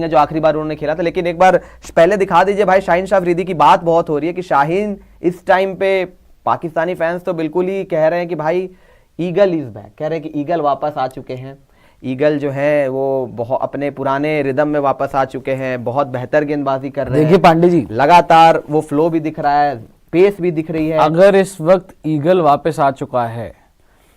है जो आखिरी बार उन्होंने खेला था। लेकिन एक बार पहले दिखा दीजिए भाई, शाहीन शाह अफरीदी की बात बहुत हो रही है कि शाहीन इस टाइम पे, पाकिस्तानी फैंस तो बिल्कुल ही कह रहे हैं कि भाई ईगल इज बैक, कह रहे हैं कि ईगल वापस आ चुके हैं। ईगल जो है वो बहुत अपने पुराने रिदम में वापस आ चुके हैं, बहुत बेहतर गेंदबाजी कर रहे हैं। देखिए पांडे जी, लगातार वो फ्लो भी दिख रहा है, पेस भी दिख रही है। अगर इस वक्त ईगल वापस आ चुका है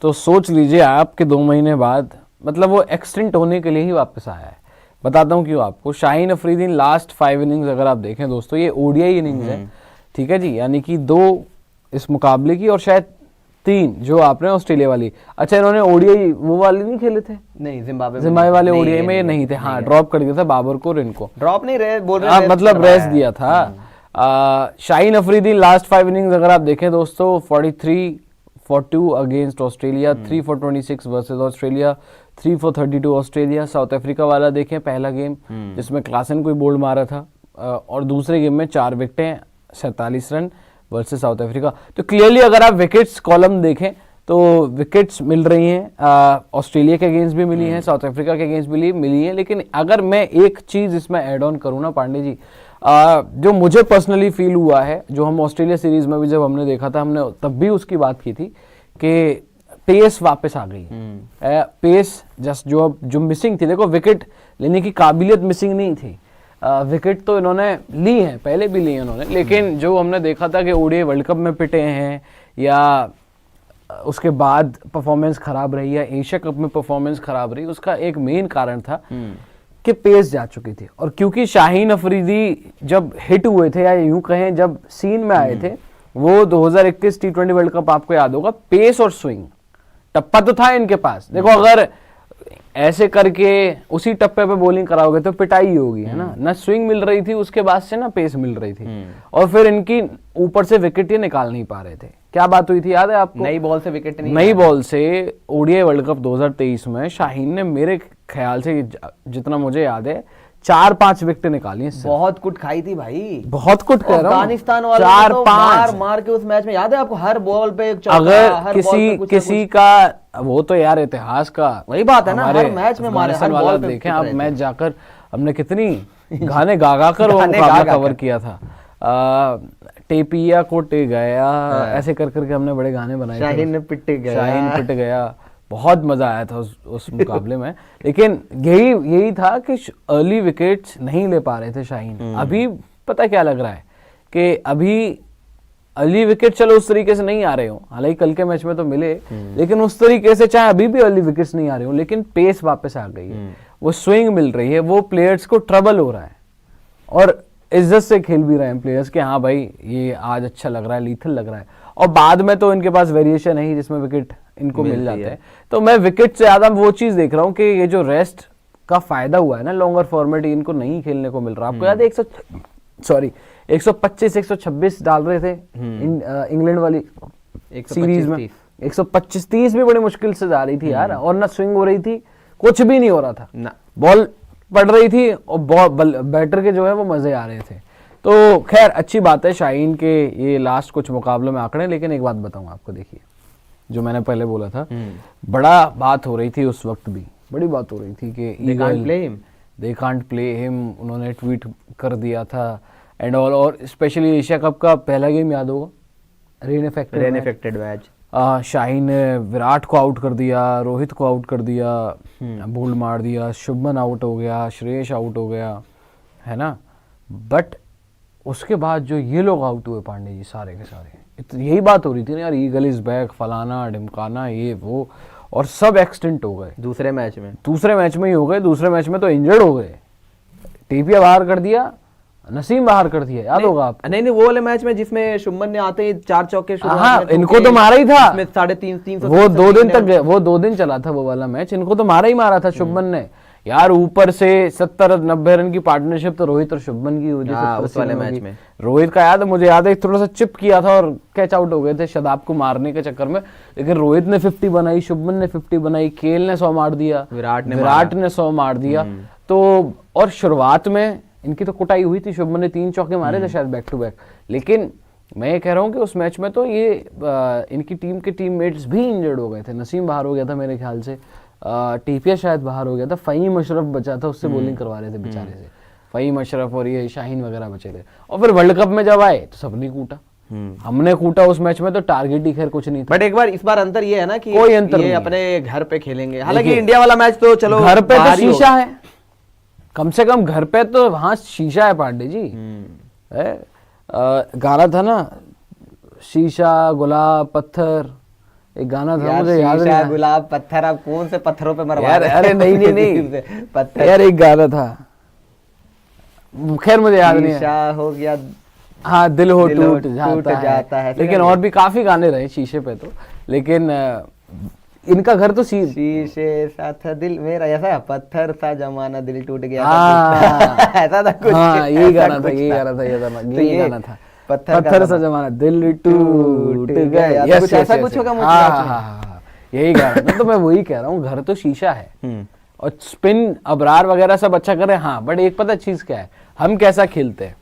तो सोच लीजिए आपके 2 महीने बाद, मतलब वो एक्सटेंट होने के लिए ही वापस आया है। बताता हूँ क्यों आपको। शाहीन अफरीदी लास्ट 5 इनिंग्स अगर आप देखें दोस्तों, ये ओडीआई इनिंग्स है, ठीक है जी, यानी कि 2 इस मुकाबले की और शायद 3 जो आपने ऑस्ट्रेलिया वाली। अच्छा, इन्होंने ओडीआई वो वाले नहीं खेले थे? नहीं, जिम्बाब्वे वाले ओडीआई में ये नहीं थे। हाँ, ड्रॉप कर दिया था बाबर को और इनको ड्रॉप नहीं रहे बोल रहे, मतलब रेस्ट दिया था। शाहीन अफरीदी लास्ट 5 इनिंग्स अगर आप देखें दोस्तों, 43 for 2 against Australia, 3 for 26 versus Australia, 3 for 32 Australia. South Africa वाला देखें पहला गेम जिसमें क्लासन को बोल्ड मारा था, और दूसरे गेम में 4 विकेटें 47 रन वर्सेस साउथ अफ्रीका। तो क्लियरली अगर आप विकेट्स कॉलम देखें तो विकेट्स मिल रही हैं, ऑस्ट्रेलिया के अगेंस्ट भी मिली हैं, साउथ अफ्रीका के अगेंस्ट भी मिली हैं। लेकिन अगर मैं एक चीज इसमें ऐड ऑन करूँ ना पांडे जी, जो मुझे पर्सनली फील हुआ है, जो हम ऑस्ट्रेलिया सीरीज में भी जब हमने देखा था, हमने तब भी उसकी बात की थी कि पेस वापस आ गई। पेस जस्ट जो मिसिंग थी, देखो विकेट लेने की काबिलियत मिसिंग नहीं थी, विकेट तो इन्होंने ली है, पहले भी ली है इन्होंने। लेकिन जो हमने देखा था कि ओडीआई वर्ल्ड कप में पिटे हैं या उसके बाद परफॉर्मेंस खराब रही या एशिया कप में परफॉर्मेंस खराब रही, उसका एक मेन कारण था कि पेस जा चुकी थी। और क्योंकि शाहीन अफरीदी जब हिट हुए थे, या यूं कहें जब सीन में आए थे, वो 2021 T20 वर्ल्ड कप आपको याद होगा, पेस और स्विंग टप्पा तो था इनके पास। देखो अगर ऐसे करके उसी टप्पे पे बॉलिंग कराओगे तो पिटाई होगी, है ना स्विंग मिल रही थी, उसके बाद से ना पेस मिल रही थी, और फिर इनकी ऊपर से विकेट ये निकाल नहीं पा रहे थे। क्या बात हुई थी याद है आपको? नई बॉल से विकेट नहीं, नई बॉल से ओडीआई वर्ल्ड कप 2023 में शाहीन ने मेरे ख्याल से, जितना मुझे याद है, 4-5 विकेट निकाली हैं। बहुत कुट खाई थी भाई, बहुत कुट कह रहा हूं। अफगानिस्तान वाले 4-5 मार के उस मैच में, याद है आपको? हर बॉल पे एक चौका, अगर किसी का वो तो यार इतिहास का वही बात है ना, हर मैच में मारे, हर बॉल पे देखें आप मैच जाकर, हमने कितनी गाने गा कर वो मुकाबला कवर किया था। टेपिया को टे गया, ऐसे कर करके हमने बड़े गाने बनाए। शाहीन पिट गया, बहुत मजा आया था उस मुकाबले में। लेकिन यही था कि अर्ली विकेट्स नहीं ले पा रहे थे शाहीन। अभी पता क्या लग रहा है कि अभी अर्ली विकेट चलो उस तरीके से नहीं आ रहे हो, हालांकि कल के मैच में तो मिले, लेकिन उस तरीके से चाहे अभी भी अर्ली विकेट्स नहीं आ रहे हो, लेकिन पेस वापस आ गई है, वो स्विंग मिल रही है, वो प्लेयर्स को ट्रबल हो रहा है, और इज्जत से खेल भी रहे हैं प्लेयर्स के, हाँ भाई ये आज अच्छा लग रहा है, लीथल लग रहा है। और बाद में तो इनके पास वेरिएशन है ही जिसमें विकेट इनको मिल जाते हैं। तो मैं विकेट से ज्यादा वो चीज देख रहा हूँ कि ये जो रेस्ट का फायदा हुआ है ना, लॉन्गर फॉर्मेट इनको नहीं खेलने को मिल रहा। आपको याद है 125-126 डाल रहे थे इंग्लैंड वाली सीरीज में, 125-30 भी बड़ी मुश्किल से जा रही थी यार, और ना स्विंग हो रही थी, कुछ भी नहीं हो रहा था ना, बॉल पड़ रही थी, और बैटर के जो है वो मजे आ रहे थे। तो खैर अच्छी बात है शाहीन के ये लास्ट कुछ मुकाबलों में आंकड़े। लेकिन एक बात बताऊं आपको, देखिए जो मैंने पहले बोला था, बड़ा बात हो रही थी उस वक्त भी, बड़ी बात हो रही थी कि दे कांट प्ले हिम, उन्होंने ट्वीट कर दिया था एंड ऑल। और स्पेशली एशिया कप का पहला गेम याद होगा, रेन इफेक्टेड मैच, शाहीन ने विराट को आउट कर दिया, रोहित को आउट कर दिया, बोल्ड मार दिया, शुभमन आउट हो गया, श्रेयस आउट हो गया, है ना। बट उसके बाद जो ये लोग आउट हुए पांडे जी, सारे के सारे, यही बात हो रही थी ना यार, ईगल इज बैक, फलाना ढिमकाना, ये वो, और सब एक्सटेंट हो गए दूसरे मैच में ही हो गए। दूसरे मैच में तो इंजर्ड हो गए, टीपिया बाहर कर दिया, नसीम बाहर कर दिया, याद होगा आप? नहीं वो वाले मैच में जिसमें शुभमन ने आते ही 4 चौके, हाँ इनको तो मारा ही था, 350 वो 2 दिन चला था वो वाला मैच, इनको तो मारा था शुभमन ने यार। ऊपर से 70-90 रन की पार्टनरशिप तो रोहित और शुभमन की हुई थी उस वाले मैच में। रोहित का याद है, मुझे याद है थोड़ा सा चिप किया था और कैच आउट हो गए थे शादाब को मारने के चक्कर में। लेकिन रोहित ने 50 बनाई, शुभमन ने 50 बनाई, केएल ने 100 मार दिया, विराट ने 100 मार दिया। तो और शुरुआत में इनकी तो कुटाई हुई थी, शुभमन ने 3 चौके मारे थे शायद बैक टू बैक। लेकिन मैं ये कह रहा हूँ कि उस मैच में तो ये इनकी टीम के टीममेट्स भी इंजर्ड हो गए थे। नसीम बाहर हो गया था मेरे ख्याल से, टीपिया शायद बाहर हो गया था, फहीम अशरफ बचा था, उससे बॉलिंग करवा रहे थे बेचारे से। फ़हीम अशरफ और ये शाहीन वगैरह बचे थे। और फिर वर्ल्ड कप में जब आए तो सबने कूटा, हमने कूटा उस मैच में, तो टारगेट ही खैर कुछ नहीं था। बट एक बार इस बार अंतर ये है ना कि कोई अंतर ये नहीं है। अपने घर पे खेलेंगे, हालांकि इंडिया वाला मैच तो चलो घर पे तो बाहर ही होगा। शीशा है, कम से कम घर पे तो वहां शीशा है पांडे जी। है गाना था ना, शीशा गुलाब पत्थर, एक गाना था, यार, मुझे याद नहीं शीशा आ रहा। गुलाब पत्थर, आप कौन से पत्थरों पे मरवा यार रहे हैं? अरे नहीं पत्थर, यार एक गाना था, खैर मुझे याद नहीं है। शीशा हो गया, हाँ दिल हो दिल टूट टूट जाता जाता है, है। लेकिन और भी काफी गाने रहे शीशे पे तो, लेकिन इनका घर तो शीशे सा था दिल मेरा, ऐसा पत्थर सा जमाना दिल टूट गया हाँ, था। ऐसा था कुछ, हाँ यही ऐसा गाना था, कुछ यही था। गाना था, तो यही गाना था, पत्थर पत्थर सा जमाना दिल टूट गया, तो कुछ ऐसा कुछ होगा मुझे याद नहीं। हाँ, यही गाना था। तो मैं वही कह रहा हूँ, घर तो शीशा है, और स्पिन अबरार वगैरह सब अच्छा कर रहे हैं, हाँ, बट एक पता चीज क्या है, हम कैसा खेलते हैं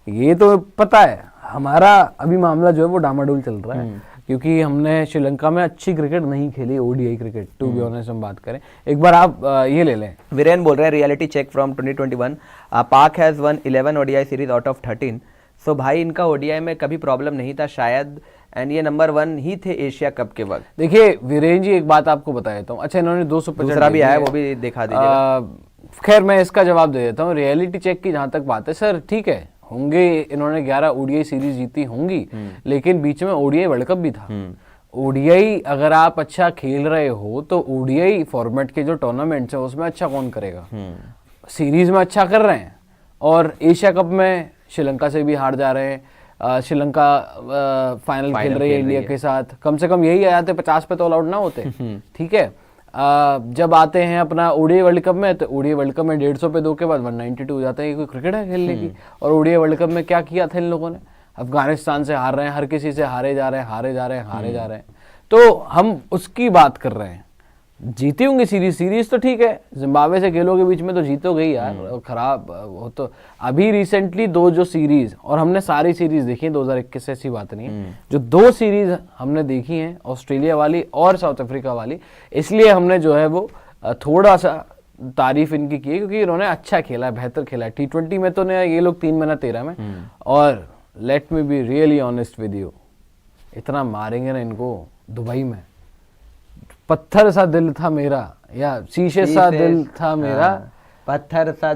ये तो पता है। हमारा अभी मामला जो है वो डामाडोल चल रहा है, क्योंकि हमने श्रीलंका में अच्छी क्रिकेट नहीं खेली, ODI cricket, to be honest हम बात करें। एक बार आप ये ले लें, वीरेन बोल रहे हैं रियलिटी चेक फ्रॉम 2021, पाक has one 11 ODI series out of 13। सो भाई इनका ओडीआई में कभी प्रॉब्लम नहीं था शायद, एंड ये नंबर 1 ही थे एशिया कप के वक्त। देखिए वीरेन जी एक बात आपको बता देता हूँ। अच्छा, इन्होंने 250 दूसरा भी आया, वो भी दिखा दीजिएगा। खैर मैं इसका जवाब दे देता हूँ। रियलिटी चेक की जहां तक बात है सर, ठीक है, होंगे, इन्होंने 11 ओडीआई सीरीज जीती होंगी, लेकिन बीच में ओडीआई वर्ल्ड कप भी था। ओडीआई अगर आप अच्छा खेल रहे हो तो ओडीआई फॉर्मेट के जो टूर्नामेंट्स हैं उसमें अच्छा कौन करेगा। सीरीज में अच्छा कर रहे हैं, और एशिया कप में श्रीलंका से भी हार जा रहे हैं। श्रीलंका फाइनल खेल रही है इंडिया के साथ, कम से कम यही आते 50 पे तो ऑल आउट ना होते, ठीक है। जब आते हैं अपना ओडीआई वर्ल्ड कप में, तो ओडीआई वर्ल्ड कप में 150 पे 2 के बाद 192 हो जाता है। ये कोई क्रिकेट है खेलने की। और ओडीआई वर्ल्ड कप में क्या किया था इन लोगों ने, अफगानिस्तान से हार रहे हैं, हर किसी से हारे जा रहे हैं। तो हम उसकी बात कर रहे हैं। जीती होंगी सीरीज तो ठीक है, जिम्बाब्वे से खेलों के बीच में तो जीतोगे ही यार, खराब हो तो। अभी रिसेंटली 2 जो सीरीज, और हमने सारी सीरीज देखी है 2021 से, ऐसी बात नहीं है, जो 2 सीरीज हमने देखी हैं, ऑस्ट्रेलिया वाली और साउथ अफ्रीका वाली, इसलिए हमने जो है वो थोड़ा सा तारीफ इनकी की है, क्योंकि इन्होंने अच्छा खेला है, बेहतर खेला है। T20 में तो ये लोग 3 महीना 13 में, और let me be really honest with you, इतना मारेंगे ना इनको दुबई में। पत्थर सा दिल था मेरा, या शीशे सा दिल था मेरा, पत्थर सा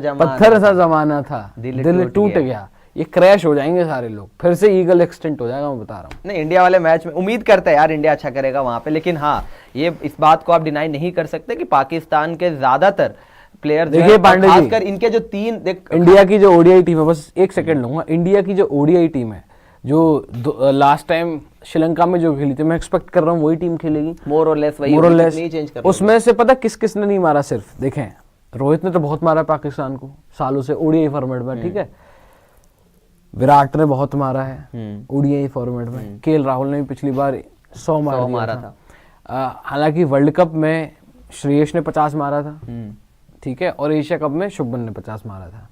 जमाना था, दिल टूट गया। ये क्रैश हो जाएंगे सारे लोग, फिर से ईगल एक्सटेंट हो जाएगा, मैं बता रहा हूँ। नहीं, इंडिया वाले मैच में उम्मीद करते हैं यार इंडिया अच्छा करेगा वहां पे, लेकिन हाँ ये इस बात को आप डिनाई नहीं कर सकते कि पाकिस्तान के ज्यादातर प्लेयर, देखिए पांडे जी, खासकर इनके जो 3 इंडिया की जो ओडीआई टीम है, बस एक सेकंड लूंगा, इंडिया की जो ओडीआई टीम है, जो लास्ट टाइम श्रीलंका में जो खेली थी, मैं एक्सपेक्ट कर रहा हूँ वही टीम खेलेगी, मोर और लेस वही, नहीं चेंज कर। उसमें से पता किस किसने नहीं मारा, सिर्फ देखें, रोहित ने तो बहुत मारा पाकिस्तान को सालों से ओडीआई फॉर्मेट में, ठीक है। विराट ने बहुत मारा है ओडीआई फॉर्मेट में, केएल राहुल ने भी पिछली बार 100 मारा था। हालांकि वर्ल्ड कप में श्रेयस ने 50 मारा था, ठीक है, और एशिया कप में शुभमन ने 50 मारा था।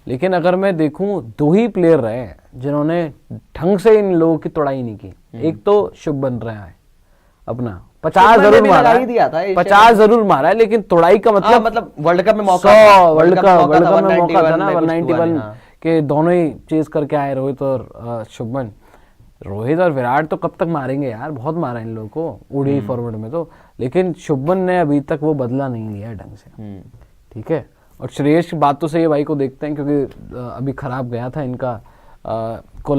लेकिन अगर मैं देखूं, 2 ही प्लेयर रहे हैं जिन्होंने ढंग से इन लोगों की तोड़ाई नहीं की। एक तो शुभमन रहा है अपना, 50 जरूर मारा है, 50 जरूर मारा है, लेकिन तोड़ाई का मतलब वर्ल्ड कप में मौका, वर्ल्ड कप में मौका था ना, 191 के दोनों ही चेज करके आए, रोहित और शुभमन। रोहित और विराट तो कब तक मारेंगे यार, बहुत मारा इन लोगों को ओडीआई फॉर्मेट में तो, लेकिन शुभमन ने अभी तक वो बदला नहीं लिया ढंग से, ठीक है। और श्रेयस की बात तो सही है भाई को देखते हैं, क्योंकि अभी खराब गया था इनका,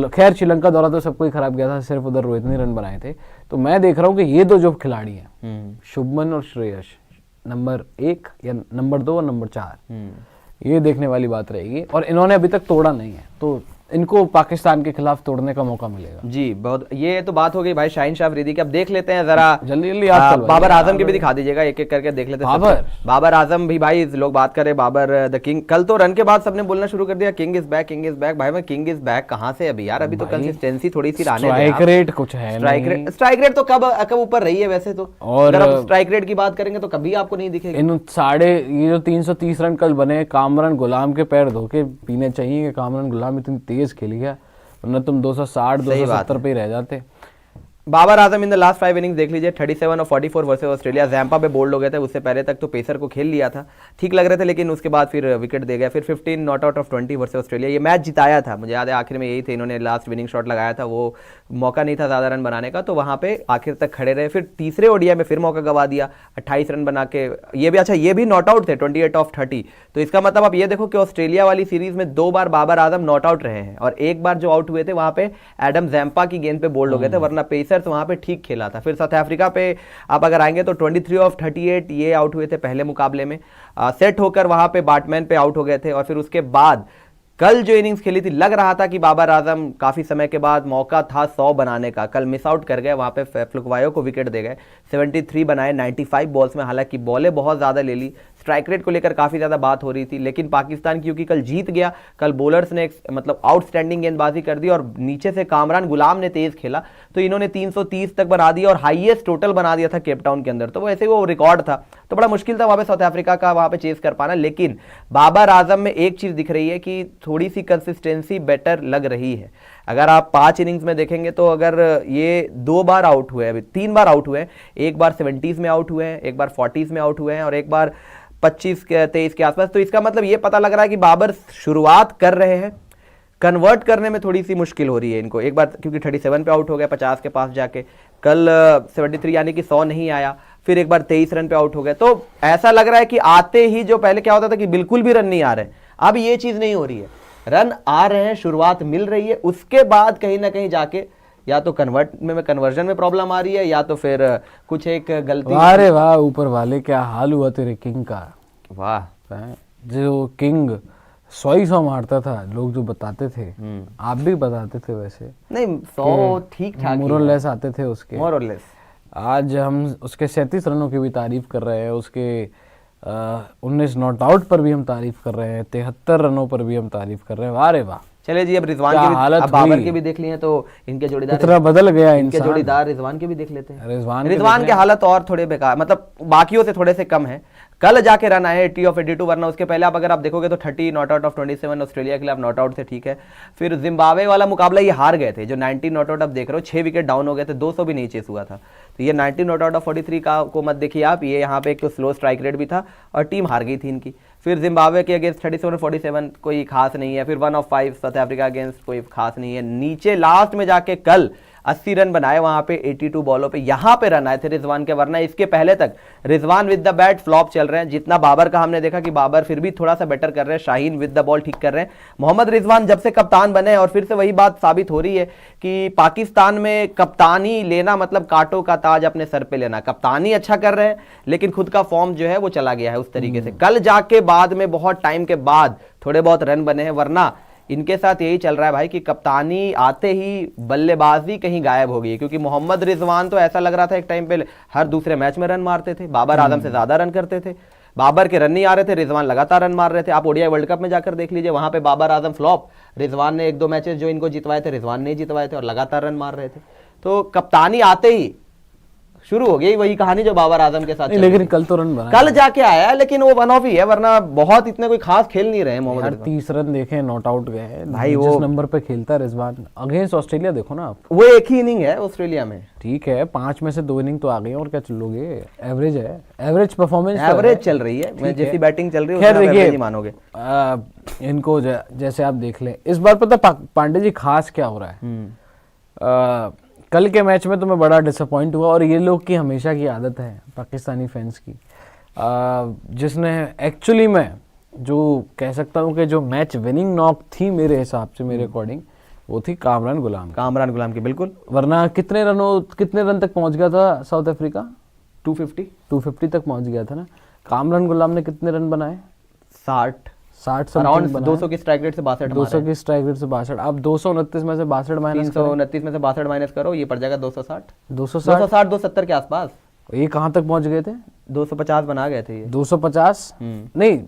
खैर श्रीलंका दौरा तो सबको ही खराब गया था, सिर्फ उधर रोहित ने रन बनाए थे। तो मैं देख रहा हूँ कि ये 2 जो खिलाड़ी हैं, शुभमन और श्रेयस, नंबर 1 या नंबर 2 और नंबर 4, ये देखने वाली बात रहेगी। और इन्होंने अभी तक तोड़ा नहीं है, तो इनको पाकिस्तान के खिलाफ तोड़ने का मौका मिलेगा। जी, बहुत, ये तो बात हो गई भाई शाहीन शाह अफरीदी की। अब देख लेते हैं जरा जल्दी बाबर आजम की भी दिखा दीजिएगा, एक एक करके देख लेते हैं। बाबर आजम भी भाई, लोग बात करें बाबर द किंग, कल तो रन के बाद सबने बोलना शुरू कर दिया king is back, king is back. भाई मैं किंग इज बैक कहाँ से अभी यार, अभी तो कंसिस्टेंसी थोड़ी सी आने, स्ट्राइक रेट कुछ है, स्ट्राइक रेट तो कब ऊपर रही है वैसे तो, और अगर आप स्ट्राइक रेट की बात करेंगे तो कभी आपको नहीं दिखेगी। इन ये जो 330 रन कल बने, कामरान गुलाम के पैर धोके पीने चाहिए कि कामरान गुलाम इतनी तेज खेली है, वरना तुम 260 270 पे ही रह जाते। Babar Azam in the last 5 innings देख लीजिए 37 और 44 वर्सेस ऑस्ट्रेलिया। जैम्पा पे बोल्ड हो गए थे, उससे पहले तक तो पेसर को खेल लिया था, ठीक लग रहे थे, लेकिन उसके बाद फिर विकेट दे गया। फिर 15 not out of 20 versus Australia. ये मैच जिताया था, मुझे याद है आखिर में यही थे, इन्होंने लास्ट विनिंग शॉट लगाया था, वो मौका नहीं था ज़्यादा रन बनाने का, तो वहाँ पे आखिर तक खड़े रहे। फिर तीसरे ओडीआई में फिर मौका गवा दिया, 28 रन बना के। ये भी अच्छा, ये भी नॉट आउट थे 28 ऑफ 30। तो इसका मतलब आप ये देखो कि ऑस्ट्रेलिया वाली सीरीज में 2 बार बाबर आजम नॉट आउट रहे हैं, और एक बार जो आउट हुए थे वहाँ पे एडम जैम्पा की गेंद पे बोल्ड हो गए थे, वरना पेसर्स वहाँ पे ठीक खेला था। फिर साउथ अफ्रीका पे आप अगर आएंगे तो 23 ऑफ 38 ये आउट हुए थे पहले मुकाबले में, सेट होकर वहां पे बाटमैन पे आउट हो गए थे। और फिर उसके बाद कल जो इनिंग्स खेली थी, लग रहा था कि बाबर आजम काफी समय के बाद मौका था 100 बनाने का, कल मिस आउट कर गए, वहां पे फ्लुकवायो को विकेट दे गए। 73 बनाए 95 बॉल्स में, हालांकि बॉलें बहुत ज्यादा ले ली, स्ट्राइक रेट को लेकर काफी ज्यादा बात हो रही थी, लेकिन पाकिस्तान क्योंकि कल जीत गया, कल बॉलर्स ने मतलब आउटस्टैंडिंग गेंदबाजी कर दी, और नीचे से कामरान गुलाम ने तेज खेला, तो इन्होंने 330 तक बना दिया और हाईएस्ट टोटल बना दिया था केप टाउन के अंदर। तो वैसे वो रिकॉर्ड था, तो बड़ा मुश्किल था वहां पे साउथ अफ्रीका का वहां पे चेस कर पाना। लेकिन बाबर आजम में एक चीज दिख रही है कि थोड़ी सी कंसिस्टेंसी बेटर लग रही है। अगर आप 5 इनिंग्स में देखेंगे तो अगर ये 2 बार आउट हुए, अभी 3 बार आउट हुए हैं, एक बार 70s में आउट हुए हैं, एक बार 40s में आउट हुए हैं, और एक बार 25-23 के आसपास। तो इसका मतलब ये पता लग रहा है कि बाबर शुरुआत कर रहे हैं, कन्वर्ट करने में थोड़ी सी मुश्किल हो रही है इनको। एक बार क्योंकि 37 पे आउट हो गया 50 के पास जाके, कल 73 यानी कि 100 नहीं आया, फिर एक बार 23 रन पे आउट हो गए। तो ऐसा लग रहा है कि आते ही, जो पहले क्या होता था कि बिल्कुल भी रन नहीं आ रहे, अब ये चीज नहीं हो रही है, रन आ रहे हैं, शुरुआत मिल रही है, उसके बाद कहीं ना कहीं जाके या तो कन्वर्जन में प्रॉब्लम आ रही है, या तो फिर कुछ एक गलती। अरे वाह, ऊपर वाले क्या हाल हुआ तेरे किंग का। वाह, जो किंग 100 मारता था, लोग जो बताते थे, आप भी बताते थे वैसे, नहीं 100 ठीक ठाक मोरलेस आते थे उसके, मोरलेस। आज हम उसके 37 रनों की भी तारीफ कर रहे हैं, उसके 19 नॉट आउट पर भी हम तारीफ कर रहे हैं, 73 रनों पर भी हम तारीफ कर रहे हैं। वाह रे वाह। चलिए जी, अब रिजवान के भी, अब बाबर के भी देख लिए तो इनके जोड़ीदार कितना बदल गया इनके जोड़ीदार रिजवान के भी देख लेते हैं। रिजवान के हालत और थोड़े बेकार, मतलब बाकियों से थोड़े से कम है। कल जाके रन आए 80 ऑफ 82, वरना उसके पहले आप अगर आप देखोगे तो 30 नॉट आउट ऑफ 27 ऑस्ट्रेलिया के लिए आप नॉट आउट थे, ठीक है। फिर जिम्बाब्वे वाला मुकाबला ये हार गए थे, जो 19 नॉट आउट आप देख रहे हो, 6 विकेट डाउन हो गए थे, 200 भी नहीं चेस हुआ था। तो ये 19 नॉट आउट ऑफ 43 का को मत देखिए आप, ये यहाँ पे एक तो स्लो स्ट्राइक रेट भी था और टीम हार गई थी इनकी। फिर जिम्बाब्वे के अगेंस्ट 37-47 कोई खास नहीं है, फिर 1 ऑफ 5 साउथ अफ्रीका अगेंस्ट कोई खास नहीं है। नीचे लास्ट में जाके कल 80 रन बनाए वहां पे 82 बॉलों पे, यहां पे रन आए थे रिजवान के, वरना इसके पहले तक Rizwan with the bat flop चल रहे हैं। जितना बाबर का हमने देखा कि बाबर फिर भी थोड़ा सा बेटर कर रहे हैं, शाहीन विद द बॉल ठीक कर रहे हैं, मोहम्मद रिजवान जब से कप्तान बने, और फिर से वही बात साबित हो रही है कि पाकिस्तान में कप्तानी लेना मतलब कांटों का ताज अपने सर पे लेना। कप्तानी अच्छा कर रहे हैं, लेकिन खुद का फॉर्म जो है वो चला गया है उस तरीके से। कल जाके बाद में बहुत टाइम के बाद थोड़े बहुत रन बने हैं, वरना इनके साथ यही चल रहा है भाई कि कप्तानी आते ही बल्लेबाजी कहीं गायब हो गई। क्योंकि मोहम्मद रिजवान तो ऐसा लग रहा था एक टाइम पे हर दूसरे मैच में रन मारते थे, बाबर आजम से ज्यादा रन करते थे, बाबर के रन नहीं आ रहे थे, रिजवान लगातार रन मार रहे थे। आप ओडीआई वर्ल्ड कप में जाकर देख लीजिए, वहां पे बाबर आजम फ्लॉप, रिजवान ने 1-2 मैचेस जो इनको जितवाए थे, रिजवान ने जितवाए थे, और लगातार रन मार रहे थे। तो कप्तानी आते ही शुरू हो गई वही कहानी जो बाबर आजम के साथ। लेकिन कल तो रन बना, कल जाके आया, लेकिन वो 1 ऑफ ही है, वरना बहुत इतने कोई खास खेल नहीं रहे मोहम्मद। 30 रन देखे, नॉट आउट गए भाई, जिस वो नंबर पे खेलता है रिजवान अगेंस्ट ऑस्ट्रेलिया, देखो ना आप, वो एक ही इनिंग है ऑस्ट्रेलिया में, ठीक है, 5 में से 2 इनिंग तो आ गई, और क्या चलोगे, एवरेज है, एवरेज परफॉर्मेंस एवरेज चल रही है, मैं जैसी बैटिंग चल रही है खैर देखिए, नहीं मानोगे। इनको जैसे आप देख लें, इस बार पता पांडे जी खास क्या हो रहा है। कल के मैच में तो मैं बड़ा डिसअपॉइंट हुआ, और ये लोग की हमेशा की आदत है पाकिस्तानी फैंस की, जिसने एक्चुअली में जो कह सकता हूँ कि जो मैच विनिंग नॉक थी मेरे हिसाब से, मेरे अकॉर्डिंग, वो थी कामरान गुलाम की, बिल्कुल। वरना कितने रन तक पहुंच गया था साउथ अफ्रीका? 250 तक पहुंच गया था ना। कामरान गुलाम ने कितने रन बनाए? 60 अराउंड 200 की स्ट्राइक रेट से 62 200 की स्ट्राइक रेट से 62। अब 229 में से 62 माइनस 329 में से 62 माइनस करो, ये पड़ जाएगा 260 270 के आसपास। ये कहाँ तक पहुंच गए थे? 250 बना गए थे ये। 250 नहीं,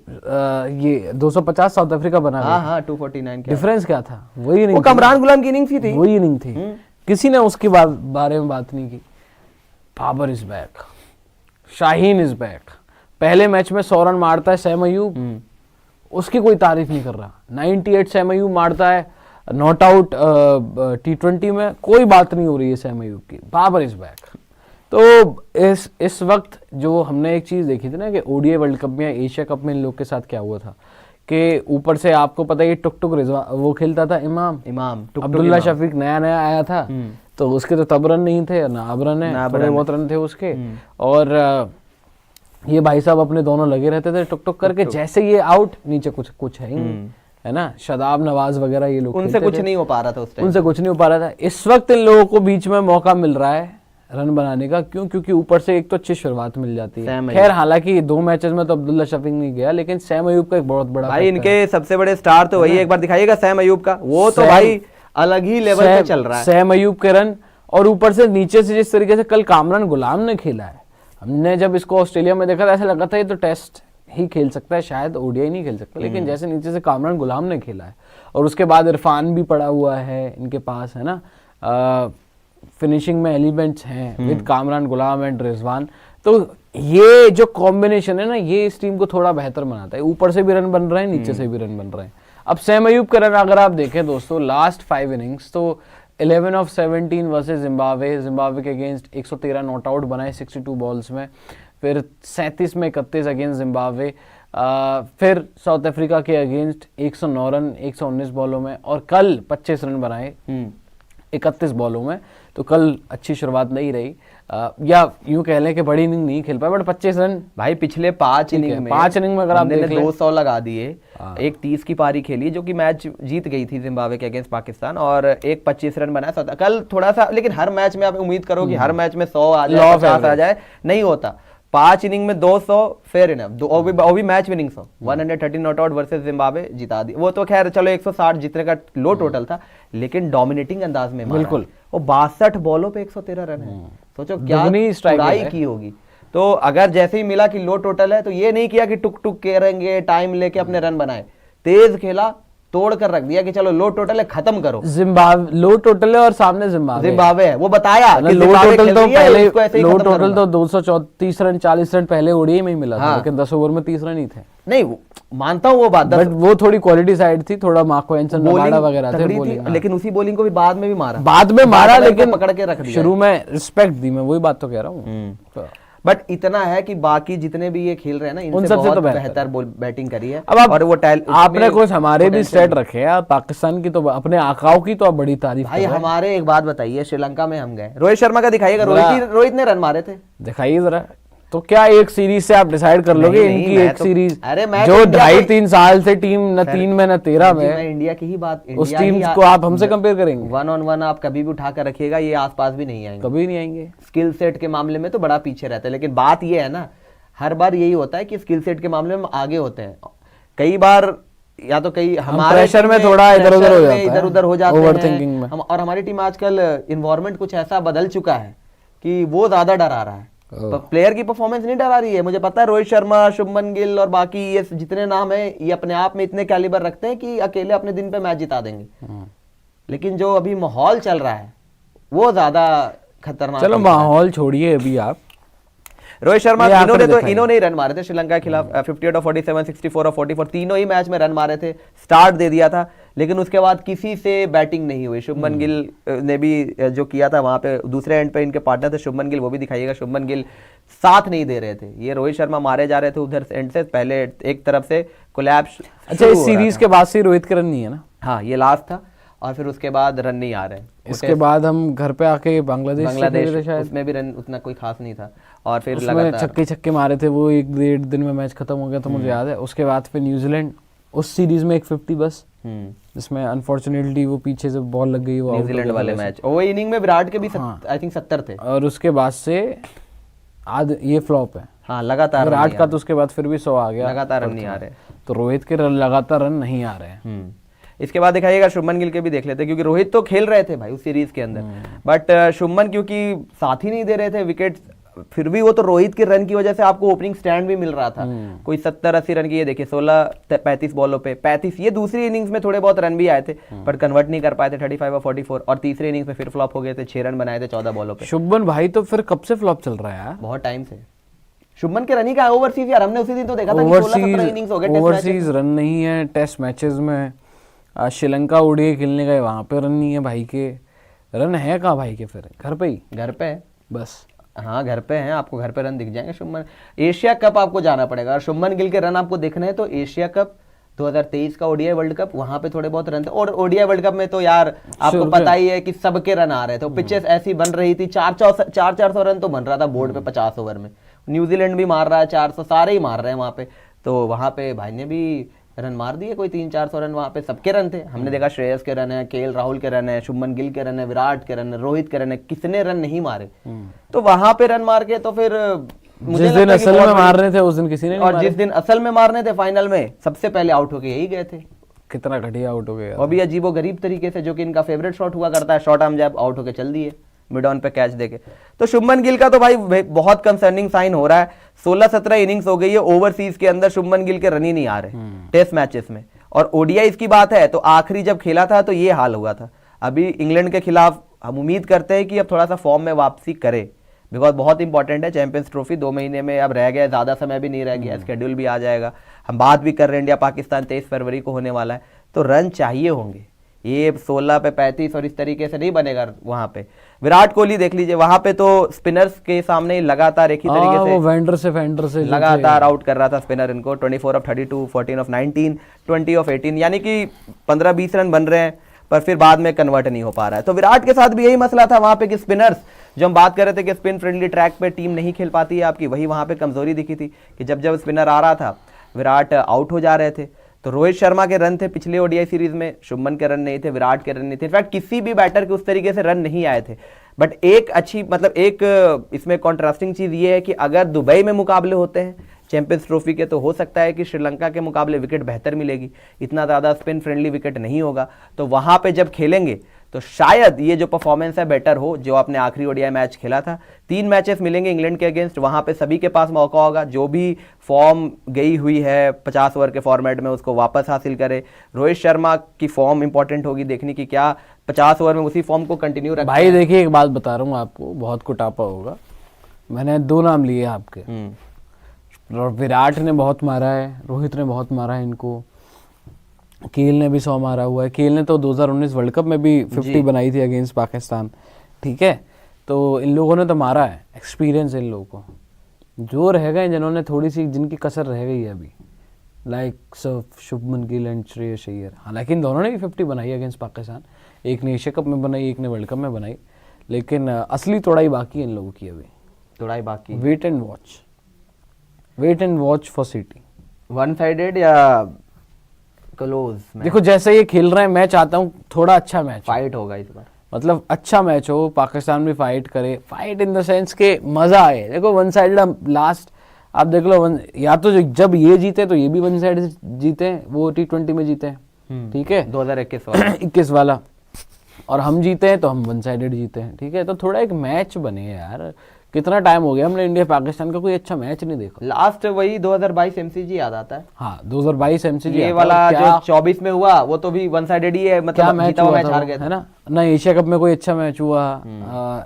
ये 250 साउथ अफ्रीका बना गया। हाँ 249 के डिफरेंस क्या था? वही इनिंग, वो कामरान गुलाम की इनिंग थी, वही इनिंग थी। किसी ने उसके बारे में बात नहीं की। Babar is back, Shaheen is back. पहले मैच में 100 रन मारता है सैम अयूब, उसकी कोई तारीफ नहीं कर रहा। 98 सैम अयूब मारता है, नॉट आउट T20 में कोई बात नहीं हो रही है सैम अयूब की, बाबर इज बैक। तो इस वक्त जो हमने एक चीज देखी थी ना कि ओडीआई वर्ल्ड कप में या एशिया कप में इन लोग के साथ क्या हुआ था कि ऊपर से आपको पता है ये टुक टुक रिजवान वो खेलता था, इमाम अब्दुल्ला शफीक नया आया था, तो उसके तो तब रन नहीं थे ना अब रन है, थोड़े बहुत रन थे उसके। और ये भाई साहब अपने दोनों लगे रहते थे टुक टुक करके, जैसे ये आउट नीचे कुछ है ही नहीं, है ना। शादाब नवाज वगैरह ये लोग उनसे कुछ नहीं हो पा रहा था उस टाइम, उनसे कुछ नहीं हो पा रहा था। इस वक्त इन लोगों को बीच में मौका मिल रहा है रन बनाने का, क्यों? क्योंकि ऊपर से एक तो अच्छी शुरुआत मिल जाती है। खैर हालांकि 2 मैचेस में तो अब्दुल्ला शफीक नहीं गया, लेकिन सैम अयूब का एक बहुत बड़ा भाई इनके सबसे बड़े स्टार तो वही, एक बार दिखाइएगा सैम अयूब का, वो तो भाई अलग ही लेवल पे चल रहा है। सैम अयूब के रन, और ऊपर से नीचे से जिस तरीके से कल कामरान गुलाम ने खेला है, हमने जब इसको ऑस्ट्रेलिया में देखा था ऐसा लगा था ये तो टेस्ट ही खेल सकता है, शायद ओडीआई नहीं खेल सकता, लेकिन जैसे नीचे से कामरान गुलाम ने खेला है, और उसके बाद इरफान भी पड़ा हुआ है इनके पास, है ना। फिनिशिंग में एलिमेंट्स हैं with Kamran Ghulam and Rizwan, तो ये जो कॉम्बिनेशन है ना ये इस टीम को थोड़ा बेहतर बनाता है। ऊपर से भी रन बन रहे हैं, नीचे से भी रन बन रहे हैं। अब सैम अयूब का रन अगर आप देखें दोस्तों लास्ट 5 इनिंग्स तो 11 of 17 वर्सेस जिम्बाब्वे के अगेंस्ट 113 नॉट आउट बनाए 62 बॉल्स में, फिर 37 में 31 अगेंस्ट जिम्बाब्वे, फिर साउथ अफ्रीका के अगेंस्ट 109 रन 119 बॉलों में, और कल 25 रन बनाए 31 बॉलों में। तो कल अच्छी शुरुआत नहीं रही, या यूं कह लें कि बड़ी इनिंग नहीं खेल पाए, बट 25 रन भाई पिछले 5 इनिंग में अगर आप देख लें 200 लगा दिए, एक 30 की पारी खेली जो कि मैच जीत गई थी जिम्बाब्वे के अगेंस्ट पाकिस्तान, और एक 25 रन बनाया कल थोड़ा सा। लेकिन हर मैच में आप उम्मीद करो कि हर मैच में 100 आ जाए 50 आ जाए, नहीं होता। 5 इनिंग में 200 फेयर इनफ, और भी match winning 100, 130 not out versus Zimbabwe जिता दी। वो तो खैर चलो 160 जीतने का लो टोटल था, लेकिन डोमिनेटिंग अंदाज में बिल्कुल, वो 62 बॉलों पे 113 रन है। सोचो क्या ट्राई की होगी। तो अगर जैसे ही मिला कि लो टोटल है, तो ये नहीं किया कि टुक टुक करेंगे टाइम लेके अपने रन बनाए, तेज खेला, तोड़ कर रख दिया कि चलो लो टोटल है खत्म करो। जिम्बाब्वे लो टोटल है और सामने जिम्बाब्वे है, वो बताया कि लो टोटल तो पहले लो टोटल तो 234 रन 40 रन पहले ओडीआई में ही मिला था, लेकिन 10 ओवर में 30 रन ही थे। नहीं मानता हूँ वो बात, बट वो थोड़ी क्वालिटी साइड थी, थोड़ा मार्को एंसन वगैरह थे बॉलिंग, लेकिन उसी बॉलिंग को भी बाद में मारा, लेकिन पकड़ के रख दिया। शुरू में रिस्पेक्ट दी, मैं वही बात तो कह रहा हूँ। बट इतना है कि बाकी जितने भी ये खेल रहे हैं ना, इनसे बहुत तो बेहतर बैटिंग करी है। अब और वो आपने कुछ हमारे भी स्टेट रखे हैं, पाकिस्तान की तो अपने आकाओं की तो आप बड़ी तारीफ भाई। हमारे एक बात बताइए, श्रीलंका में हम गए, रोहित शर्मा का दिखाइएगा, रोहित ने रन मारे थे, दिखाइए जरा। तो क्या एक सीरीज से आप डिसाइड कर लोगे इनकी एक सीरीज? अरे जो 2.5-3 साल से टीम न 3 में न 13 में, इंडिया की ही बात, उस टीम को आप हमसे कंपेयर करेंगे? 1-on-1 आप कभी भी उठा कर रखिएगा, ये आसपास भी नहीं आएंगे, कभी नहीं आएंगे। स्किल सेट के मामले में तो बड़ा पीछे रहता है, लेकिन बात ये है ना, हर बार यही होता है कि स्किल सेट के मामले में आगे होते हैं। कई बार या तो कई हमारे प्रेशर में थोड़ा इधर उधर हो जाते हैं, और हमारी टीम आजकल इन्वायरमेंट कुछ ऐसा बदल चुका है कि वो ज्यादा डरा रहा है। प्लेयर की परफॉर्मेंस नहीं डरा रही है। मुझे पता है रोहित शर्मा, शुभमन गिल और बाकी ये जितने नाम है, ये अपने आप में इतने कैलिबर रखते हैं कि अकेले अपने दिन पे मैच जिता देंगे, लेकिन जो अभी माहौल चल रहा है वो ज्यादा खतरनाक। चलो माहौल छोड़िए अभी आप। रोहित शर्मा इन्होंने ही रन मारे थे श्रीलंका के खिलाफ, 58 of 47, 64 of 44, तीनों ही मैच में रन मारे थे, स्टार्ट दे दिया था, लेकिन उसके बाद किसी से बैटिंग नहीं हुई। शुभमन गिल ने भी जो किया था वहां पे, दूसरे एंड पे इनके पार्टनर थे शुभमन गिल, वो भी दिखाइएगा, शुभमन गिल साथ नहीं दे रहे थे। ये रोहित शर्मा मारे जा रहे थे उधर एंड से, पहले एक तरफ से कोलैप्स। अच्छा, इस सीरीज के बाद से रोहित के रन नहीं है ना? हाँ, ये लास्ट था, और फिर उसके बाद रन नहीं आ रहे। इसके बाद हम घर पे आके बांग्लादेश उसमें भी रन उतना कोई खास नहीं था, और फिर छक्के मारे थे वो, 1-1.5 दिन में मैच खत्म हो गया तो मुझे याद है। उसके बाद फिर न्यूजीलैंड, उस सीरीज में एक 50 बस, जिसमें अनफॉर्चुनेटली वो पीछे से बॉल लग गई, वो न्यूजीलैंड वाले मैच, वो इनिंग में विराट के भी आई थिंक 70 थे, और उसके बाद से आज ये फ्लॉप है। हाँ, लगातार विराट का तो उसके बाद फिर भी 100 आ गया, लगातार रन नहीं आ रहे, तो रोहित के लगातार रन नहीं आ रहे हैं। इसके बाद दिखाइएगा शुभमन गिल के भी देख लेते हैं, क्योंकि रोहित तो खेल रहे थे भाई उस सीरीज के अंदर, बट शुभमन क्योंकि साथ ही नहीं दे रहे थे विकेट, फिर भी वो तो रोहित के रन की वजह से आपको ओपनिंग स्टैंड भी मिल रहा था, कोई 70-80 रन की। ये देखिए 16-35 बॉलों पे 35, ये दूसरी इनिंग्स में थोड़े बहुत रन भी आए थे, पर कन्वर्ट नहीं कर पाए थे, 35 और 44, और तीसरी इनिंग्स में फिर फ्लॉप हो गए थे, 6 रन बनाए थे 14 बॉलों पे। शुभमन भाई तो फिर कब से फ्लॉप चल रहा है यार? बहुत टाइम से शुभमन के रन ही का ओवरसीज, यार हमने उसी दिन तो देखा था कि 16-17 इनिंग्स हो गए, ओवरसीज रन नहीं है टेस्ट मैचेस में, श्रीलंका ओडीआई खेलने गए, वहां पे रन नहीं है भाई के। रन है कहाँ भाई के, फिर घर पे ही, घर पे है बस। हाँ घर पे हैं, आपको घर पे रन दिख जाएंगे। शुभमन एशिया कप आपको जाना पड़ेगा, और शुभमन गिल के रन आपको देखने हैं तो एशिया कप 2023 का ओडीआई वर्ल्ड कप, वहां पे थोड़े बहुत रन थे। और ओडीआई वर्ल्ड कप में तो यार आपको पता ही है कि सबके रन आ रहे थे, पिचेस ऐसी बन रही थी, 400 रन तो बन रहा था बोर्ड पे 50 ओवर में। न्यूजीलैंड भी मार रहा है 400, सारे ही मार रहे हैं वहां पे। तो वहां पे भाई ने भी रन मार दिए, कोई 300-400 रन, वहां पे सबके रन थे। हमने देखा श्रेयस के रन है, केएल राहुल के रन है, शुभमन गिल के रन है, विराट के रन है, रोहित के रन है, किसने रन नहीं मारे। तो वहां पे रन मार के तो फिर जिस दिन असल में मार रहे थे उस दिन किसी ने नहीं और मारे। जिस दिन असल में मारने थे फाइनल में, सबसे पहले आउट होके यही गए थे। कितना घटिया आउट हो गया। वो भी अजीबो गरीब तरीके से, जो कि इनका फेवरेट शॉट हुआ करता है, शॉर्ट आर्म जैब, आउट होके चल दिए मिड ऑन पे कैच देके। तो शुभमन गिल का तो भाई बहुत कंसर्निंग साइन हो रहा है। 16-17 इनिंग्स हो गई है ओवरसीज के अंदर, शुभमन गिल के रन ही नहीं आ रहे टेस्ट मैचेस में। और ओडीआई की बात है तो आखिरी जब खेला था तो ये हाल हुआ था। अभी इंग्लैंड के खिलाफ हम उम्मीद करते हैं कि अब थोड़ा सा फॉर्म में वापसी करे, बिकॉज बहुत इंपॉर्टेंट है चैंपियंस ट्रॉफी। 2 महीने में अब रह गया, ज़्यादा समय भी नहीं रह गया, स्केड्यूल भी आ जाएगा। हम बात भी कर रहे हैं इंडिया पाकिस्तान 23 फरवरी को होने वाला है, तो रन चाहिए होंगे। ये 16 पे 35 और इस तरीके से नहीं बनेगा वहां पे। विराट कोहली देख लीजिए, वहां पे तो स्पिनर्स के सामने लगातार एक ही तरीके से वो वेंडर से लगातार आउट कर रहा था स्पिनर इनको। 24 ऑफ 32, 14 ऑफ 19, 20 ऑफ 18, यानी कि 15-20 रन बन रहे हैं, पर फिर बाद में कन्वर्ट नहीं हो पा रहा है। तो विराट के साथ भी यही मसला था वहां पे कि स्पिनर्स, जो हम बात कर रहे थे कि स्पिन फ्रेंडली ट्रैक पे टीम नहीं खेल पाती है आपकी, वही वहां पे कमजोरी दिखी थी कि जब जब स्पिनर आ रहा था विराट आउट हो जा रहे थे। तो रोहित शर्मा के रन थे पिछले ओडीआई सीरीज में, शुभमन के रन नहीं थे, विराट के रन नहीं थे, इनफैक्ट किसी भी बैटर के उस तरीके से रन नहीं आए थे। बट एक अच्छी मतलब एक इसमें कॉन्ट्रास्टिंग चीज ये है कि अगर दुबई में मुकाबले होते हैं चैंपियंस ट्रॉफी के, तो हो सकता है कि श्रीलंका के मुकाबले विकेट बेहतर मिलेगी, इतना ज़्यादा स्पिन फ्रेंडली विकेट नहीं होगा। तो वहाँ पे जब खेलेंगे तो शायद ये जो परफॉर्मेंस है बेटर हो, जो आपने आखिरी ओडीआई मैच खेला था। 3 मैचेस मिलेंगे इंग्लैंड के अगेंस्ट, वहाँ पे सभी के पास मौका होगा, जो भी फॉर्म गई हुई है 50 ओवर के फॉर्मेट में उसको वापस हासिल करे। रोहित शर्मा की फॉर्म इंपॉर्टेंट होगी देखने की, क्या 50 ओवर में उसी फॉर्म को कंटिन्यू रखा। भाई देखिए एक बात बता रहा हूँ आपको, बहुत कुटापा होगा। मैंने 2 नाम लिए आपके, विराट ने बहुत मारा है, रोहित ने बहुत मारा है इनको, केएल ने भी 100 मारा हुआ है। केएल ने तो 2019 वर्ल्ड कप में भी 50 बनाई थी अगेंस्ट पाकिस्तान, ठीक है। तो इन लोगों ने तो मारा है, एक्सपीरियंस है इन लोगों को। जो रह गए जिन्होंने थोड़ी सी, जिनकी कसर रह गई है अभी, लाइक शुभमन गिल एंड श्रेयस अय्यर। हालांकि इन दोनों ने भी 50 बनाई अगेंस्ट पाकिस्तान, एक ने एशिया कप में बनाई, एक ने वर्ल्ड कप में बनाई, लेकिन असली तोड़ाई बाकी है इन लोगों की अभी, तोड़ाई बाकी। Wait and watch for city. One sided या क्लोज? देखो जैसे ये खेल रहे हैं, मैं चाहता हूँ थोड़ा अच्छा मैच, फाइट होगा इस बार, मतलब अच्छा मैच हो, पाकिस्तान भी फाइट करे, फाइट इन द सेंस के मजा आए। देखो वन साइडेड लास्ट आप देख लो, या तो जब ये जीते तो ये भी वन साइड जीते, वो T20 में जीते, ठीक है, 2021 वाला, और हम जीते हैं तो हम वन साइडेड जीते हैं, ठीक है। तो थोड़ा एक मैच बने यार, कितना टाइम हो गया हमने इंडिया पाकिस्तान का कोई अच्छा मैच नहीं देखा। लास्ट वही 2022 MCG याद आता है। हाँ 2022 MCG, ये वाला जो 24 में हुआ वो तो भी वन साइडेड ही है, मतलब जीता हुआ मैच हार गए, है ना। एशिया कप में कोई अच्छा मैच हुआ,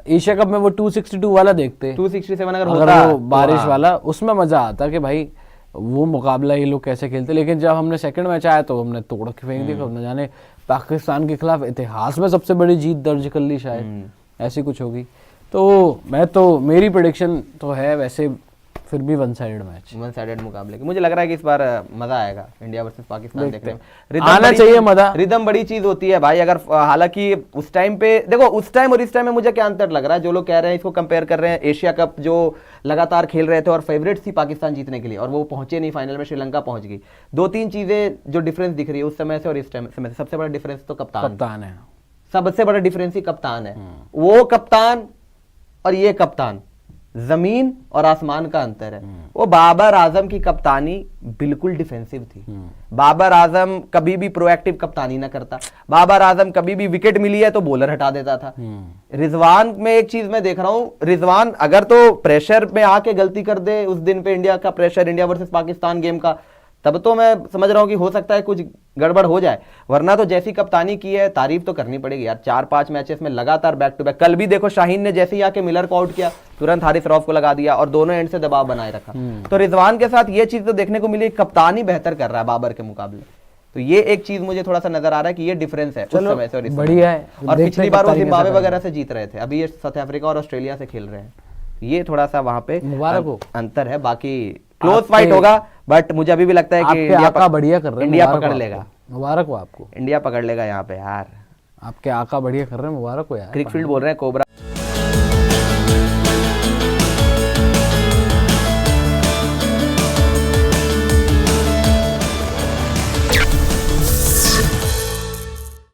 एशिया कप में वो 262 वाला देखते, 267 अगर होता, वो बारिश वाला, उसमें मजा आता कि भाई वो मुकाबला ये लोग कैसे खेलते। लेकिन जब हमने सेकंड मैच आया तो हमने तोड़ के फेंक दिया, न जाने पाकिस्तान के खिलाफ इतिहास में सबसे बड़ी जीत दर्ज कर ली शायद, ऐसी कुछ होगी। तो मेरी प्रेडिक्शन तो है वैसे फिर भी वन साइडेड मुकाबले की। मुझे लग रहा है कि इस बार मजा आएगा इंडिया वर्सेस पाकिस्तान देखने में। आना चाहिए मजा, रिदम बड़ी चीज होती है भाई। अगर हालांकि उस टाइम पे देखो, उस टाइम और इस टाइम में मुझे क्या अंतर लग रहा है, जो लोग कह रहे हैं इसको कंपेयर कर रहे हैं, एशिया कप जो लगातार खेल रहे थे और फेवरेट थी पाकिस्तान जीतने के लिए, और वो पहुंचे नहीं फाइनल में, श्रीलंका पहुंच गई। 2-3 चीजें जो डिफरेंस दिख रही है उस समय से और इस टाइम से, सबसे बड़ा डिफरेंस तो कप्तान है, सबसे बड़ा डिफरेंस ही कप्तान है। वो कप्तान और ये कप्तान, जमीन और आसमान का अंतर है। वो बाबर आजम की कप्तानी बिल्कुल डिफेंसिव थी। बाबर आजम कभी भी प्रोएक्टिव कप्तानी ना करता। बाबर आजम कभी भी विकेट मिली है तो बॉलर हटा देता था। रिजवान में एक चीज मैं देख रहा हूं, रिजवान अगर तो प्रेशर में आके गलती कर दे उस दिन पे, इंडिया का pressure, India versus Pakistan game का, तब तो मैं समझ रहा हूं कि हो सकता है कुछ गड़बड़ हो जाए, वरना तो जैसी कप्तानी की है तारीफ तो करनी पड़ेगी यार। 4-5 मैचेस में लगातार बैक टू बैक। कल भी देखो शाहीन ने जैसे ही आके मिलर को आउट किया, तुरंत हारिस रऊफ को लगा दिया और दोनों एंड से दबाव बनाए रखा। तो रिजवान के साथ ये चीज तो देखने को मिली, कप्तानी बेहतर कर रहा है बाबर के मुकाबले। तो ये एक चीज मुझे थोड़ा सा नजर आ रहा है कि ये डिफरेंस है उस चलो, समय से और इस समय बढ़िया से। है। और देखते पिछली हैं बार वो कप्तानी कैसा जिम्बाब्वे करेंगे। वगैरह से जीत रहे थे, अभी ये साउथ अफ्रीका और ऑस्ट्रेलिया से खेल रहे हैं। ये थोड़ा सा वहां पे मुबारक हो। अंतर है, बाकी क्लोज फाइट होगा, बट मुझे अभी भी लगता है कि आपके इंडिया आका बढ़िया कर रहे हैं, इंडिया मुबारक पकड़ हो लेगा, आपको। मुबारक हो आपको, इंडिया पकड़ लेगा यहाँ पे यार। आपके आका बढ़िया कर रहे हैं, मुबारक हो यार। क्रिकफील्ड बोल रहे हैं कोबरा